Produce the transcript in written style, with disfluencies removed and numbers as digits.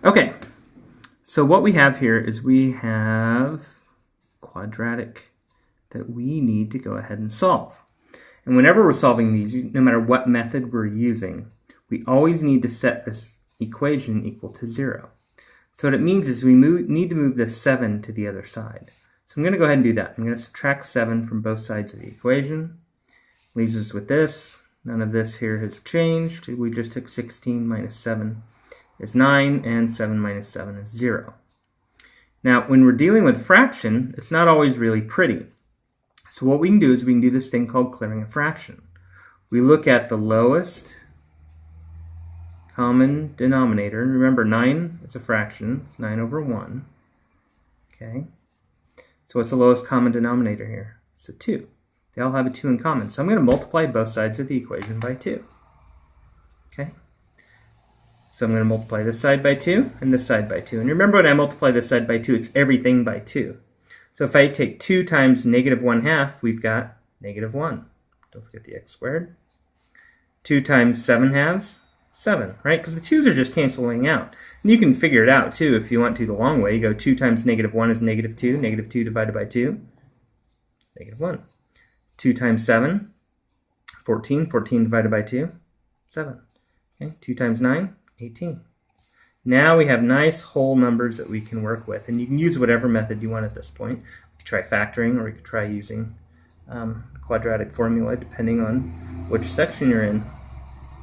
Okay, so what we have here is we have quadratic that we need to go ahead and solve. And whenever we're solving these, no matter what method we're using, we always need to set this equation equal to 0. So what it means is we need to move this 7 to the other side. So I'm going to go ahead and do that. I'm going to subtract 7 from both sides of the equation. Leaves us with this. None of this here has changed. We just took 16 minus 7 is 9, and 7 minus 7 is 0. Now, when we're dealing with a fraction, it's not always really pretty. So what we can do is we can do this thing called clearing a fraction. We look at the lowest common denominator. And remember, 9 is a fraction. It's 9 over 1. Okay. So what's the lowest common denominator here? It's a 2. They all have a 2 in common. So I'm going to multiply both sides of the equation by 2. Okay. So I'm going to multiply this side by 2 and this side by 2. And remember, when I multiply this side by 2, it's everything by 2. So if I take 2 times negative 1/2, we've got negative 1. Don't forget the x squared. 2 times 7/2, 7, right? Because the 2's are just canceling out. And you can figure it out, too, if you want to the long way. You go 2 times negative 1 is negative 2. Negative 2 divided by 2, negative 1. 2 times 7, 14. 14 divided by 2, 7. Okay, 2 times 9, 18. Now we have nice whole numbers that we can work with, and you can use whatever method you want at this point. We could try factoring, or we could try using the quadratic formula depending on which section you're in.